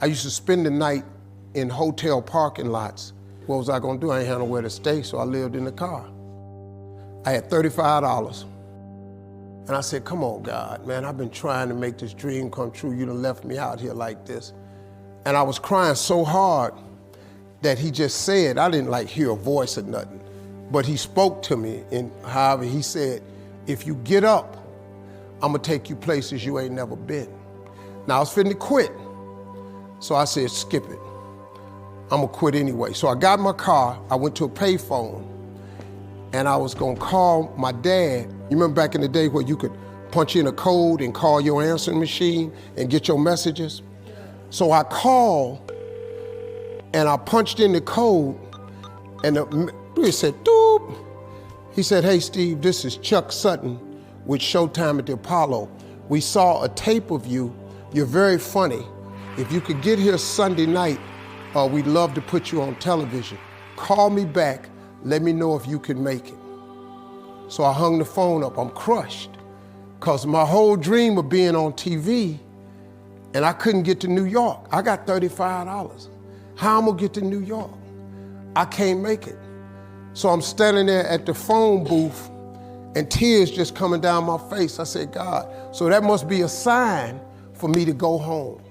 I used to spend the night in hotel parking lots. What was I gonna do? I ain't had nowhere to stay, so I lived in the car. I had $35. And I said, come on, God, man, I've been trying to make this dream come true. You done left me out here like this. And I was crying so hard that he just said, I didn't like hear a voice or nothing, but he spoke to me, and however, he said, if you get up, I'm gonna take you places you ain't never been. Now I was finna quit. So I said, skip it. I'm gonna quit anyway. So I got in my car, I went to a payphone, and I was gonna call my dad. You remember back in the day where you could punch in a code and call your answering machine and get your messages? So I called, and I punched in the code, and it said, doop. He said, hey, Steve, this is Chuck Sutton with Showtime at the Apollo. We saw a tape of you. You're very funny. If you could get here Sunday night, we'd love to put you on television. Call me back, let me know if you can make it. So I hung the phone up, I'm crushed, because my whole dream of being on TV, and I couldn't get to New York. I got $35. How I'm gonna get to New York? I can't make it. So I'm standing there at the phone booth, and tears just coming down my face. I said, God, so that must be a sign for me to go home.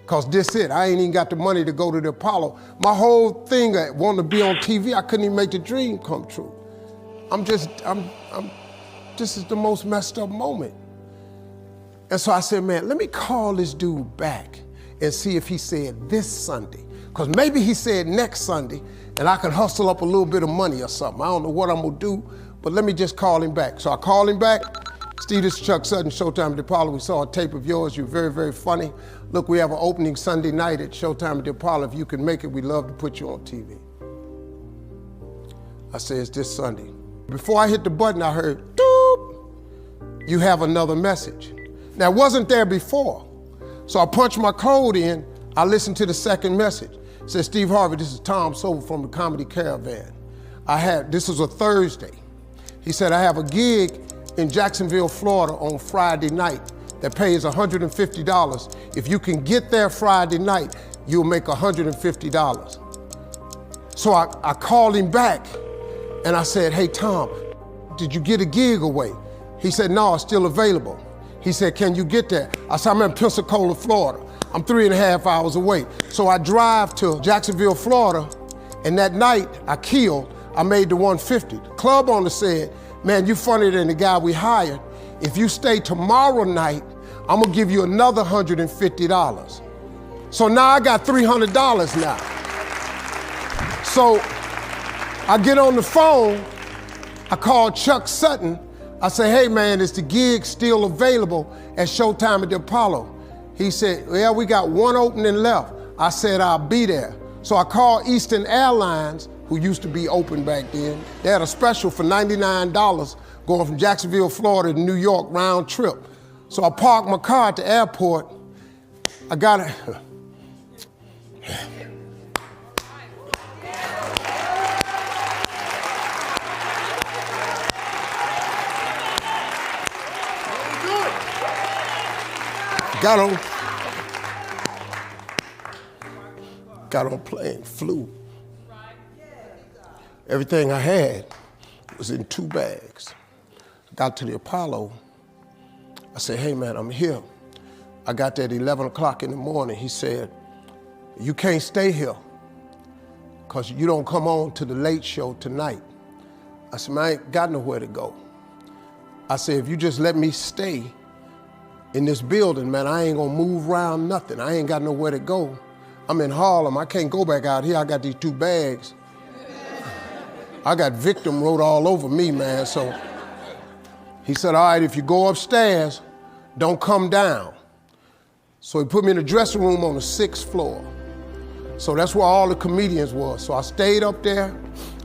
Because this it, I ain't even got the money to go to the Apollo. My whole thing, I wanted to be on TV, I couldn't even make the dream come true. This is the most messed up moment. And so I said, man, let me call this dude back and see if he said this Sunday. Because maybe he said next Sunday, and I can hustle up a little bit of money or something. I don't know what I'm gonna do, but let me just call him back. So I called him back. Steve, this is Chuck Sutton, Showtime at the Apollo. We saw a tape of yours. You're very, very funny. Look, we have an opening Sunday night at Showtime at the Apollo. If you can make it, we'd love to put you on TV. I said, it's this Sunday. Before I hit the button, I heard, doop, you have another message. Now, it wasn't there before. So I punched my code in. I listened to the second message. It said, Steve Harvey, this is Tom Sobel from the Comedy Caravan. This was a Thursday. He said, I have a gig in Jacksonville, Florida on Friday night that pays $150. If you can get there Friday night, you'll make $150. So I called him back and I said, hey, Tom, did you get a gig away? He said, no, it's still available. He said, can you get there? I said, I'm in Pensacola, Florida. I'm 3.5 hours away. So I drive to Jacksonville, Florida, and that night I made the 150. The club owner said, man, you funnier than the guy we hired. If you stay tomorrow night, I'm gonna give you another $150. So now I got $300 now. So I get on the phone, I call Chuck Sutton. I say, hey man, is the gig still available at Showtime at the Apollo? He said, yeah, we got one opening left. I said, I'll be there. So I called Eastern Airlines, who used to be open back then. They had a special for $99 going from Jacksonville, Florida to New York round trip. So I parked my car at the airport. I got it. Got on plane, flew. Everything I had was in 2 bags. Got to the Apollo. I said, hey man, I'm here. I got there at 11 o'clock in the morning. He said, you can't stay here because you don't come on to the late show tonight. I said, man, I ain't got nowhere to go. I said, if you just let me stay in this building, man, I ain't gonna move around nothing. I ain't got nowhere to go. I'm in Harlem, I can't go back out here. I got these 2 bags. I got victim wrote all over me, man. So he said, all right, if you go upstairs, don't come down. So he put me in the dressing room on the 6th floor. So that's where all the comedians was. So I stayed up there.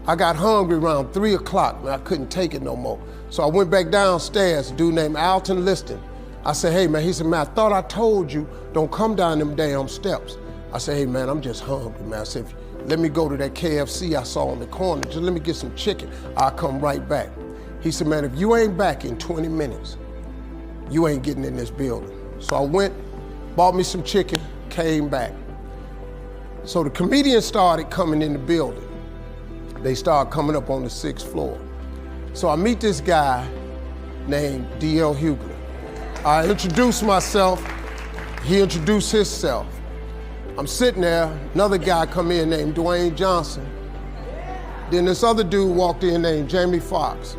I got hungry around 3 o'clock, and I couldn't take it no more. So I went back downstairs, a dude named Alton Liston. I said, hey man, he said, man, I thought I told you, don't come down them damn steps. I said, hey man, I'm just hungry, man. I said, let me go to that KFC I saw on the corner, just let me get some chicken. I'll come right back. He said, man, if you ain't back in 20 minutes, you ain't getting in this building. So I went, bought me some chicken, came back. So the comedians started coming in the building. They started coming up on the 6th floor. So I meet this guy named D.L. Hughley. I introduced myself, he introduced himself. I'm sitting there, another guy come in named Dwayne Johnson. Then this other dude walked in named Jamie Foxx.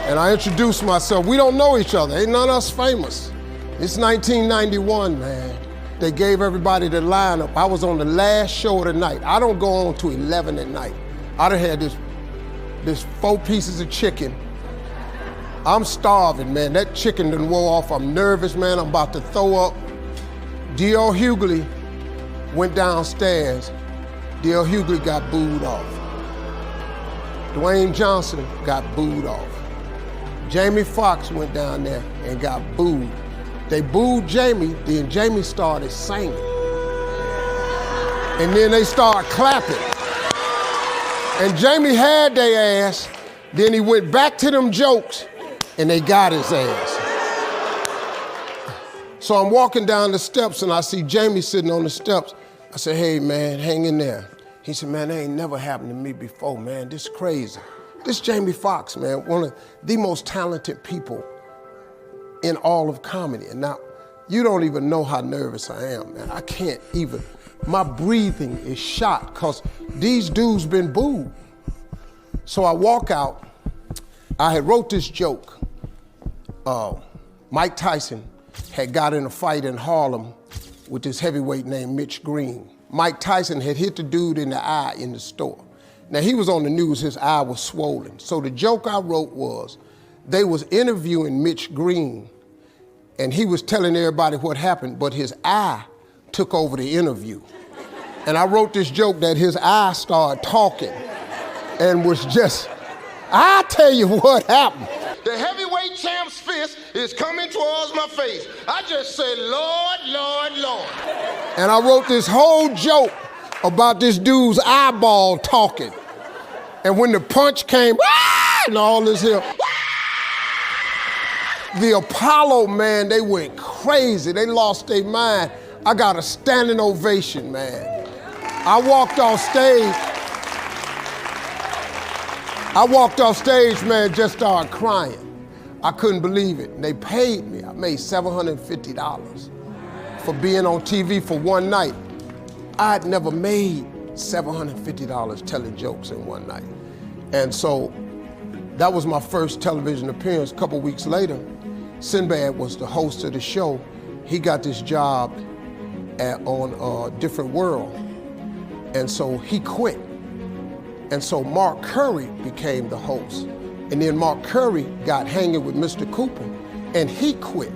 And I introduced myself. We don't know each other, ain't none of us famous. It's 1991, man. They gave everybody the lineup. I was on the last show of the night. I don't go on to 11 at night. I done had this 4 pieces of chicken. I'm starving, man. That chicken done wore off. I'm nervous, man. I'm about to throw up. D.L. Hughley went downstairs. D.L. Hughley got booed off. Dwayne Johnson got booed off. Jamie Foxx went down there and got booed. They booed Jamie, then Jamie started singing. And then they started clapping. And Jamie had their ass, then he went back to them jokes, and they got his ass. So I'm walking down the steps and I see Jamie sitting on the steps. I said, hey man, hang in there. He said, man, that ain't never happened to me before, man. This is crazy. This Jamie Foxx, man, one of the most talented people in all of comedy. And now, you don't even know how nervous I am, man. I can't even, my breathing is shot because these dudes been booed. So I walk out, I had wrote this joke. Mike Tyson had got in a fight in Harlem with this heavyweight named Mitch Green. Mike Tyson had hit the dude in the eye in the store. Now he was on the news, his eye was swollen. So the joke I wrote was, they was interviewing Mitch Green and he was telling everybody what happened, but his eye took over the interview. And I wrote this joke that his eye started talking and was just, I tell you what happened. The heavyweight champ's fist is coming towards my face. I just said, Lord, Lord, Lord. And I wrote this whole joke about this dude's eyeball talking. And when the punch came, and all this here, the Apollo, man, they went crazy. They lost their mind. I got a standing ovation, man. I walked off stage, man, just started crying. I couldn't believe it. They paid me. I made $750 for being on TV for one night. I'd never made $750 telling jokes in one night. And so that was my first television appearance. A couple weeks later, Sinbad was the host of the show. He got this job on Different World. And so he quit. And so Mark Curry became the host. And then Mark Curry got hanging with Mr. Cooper and he quit.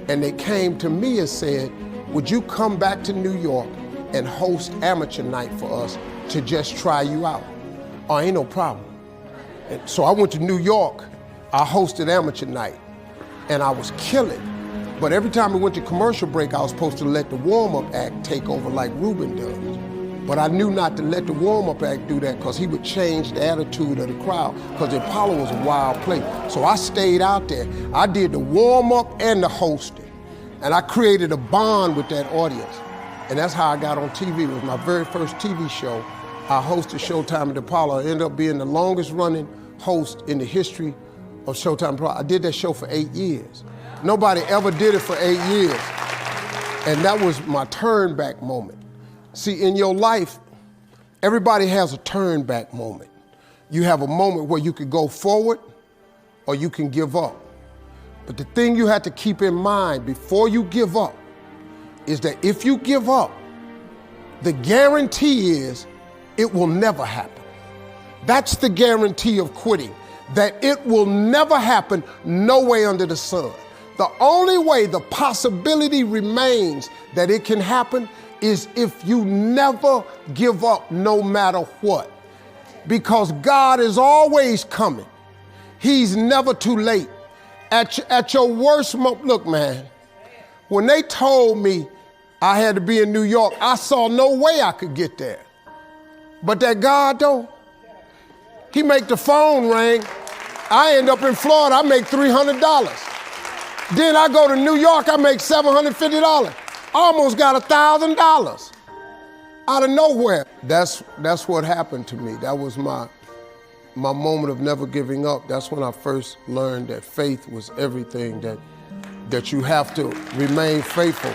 And they came to me and said, would you come back to New York and host amateur night for us to just try you out? Oh, ain't no problem. And so I went to New York, I hosted amateur night and I was killing. But every time we went to commercial break, I was supposed to let the warm-up act take over like Ruben does. But I knew not to let the warm-up act do that because he would change the attitude of the crowd because the Apollo was a wild place. So I stayed out there. I did the warm-up and the hosting. And I created a bond with that audience. And that's how I got on TV. It was my very first TV show. I hosted Showtime at the Apollo. I ended up being the longest running host in the history of Showtime Apollo. I did that show for 8 years. Nobody ever did it for 8 years. And that was my turn back moment. See, in your life, everybody has a turn back moment. You have a moment where you could go forward or you can give up. But the thing you have to keep in mind before you give up is that if you give up, the guarantee is it will never happen. That's the guarantee of quitting, that it will never happen no way under the sun. The only way the possibility remains that it can happen is if you never give up no matter what. Because God is always coming. He's never too late. At your worst moment, look man, when they told me I had to be in New York, I saw no way I could get there. But that God though, he make the phone ring. I end up in Florida, I make $300. Then I go to New York, I make $750. Almost got $1,000. out of nowhere. That's what happened to me. That was my moment of never giving up. That's when I first learned that faith was everything, that you have to remain faithful.